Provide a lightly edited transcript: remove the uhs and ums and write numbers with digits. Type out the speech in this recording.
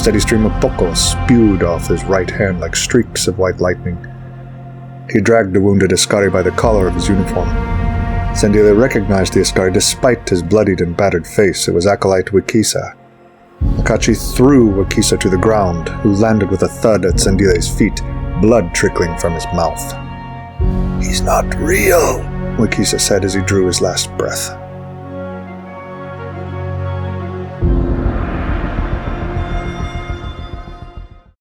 steady stream of poko spewed off his right hand like streaks of white lightning. He dragged the wounded Askari by the collar of his uniform. Sandile recognized the Askari despite his bloodied and battered face. It was Acolyte Wikisa. Akachi threw Wikisa to the ground, who landed with a thud at Sandile's feet, blood trickling from his mouth. "He's not real," Wikisa said as he drew his last breath.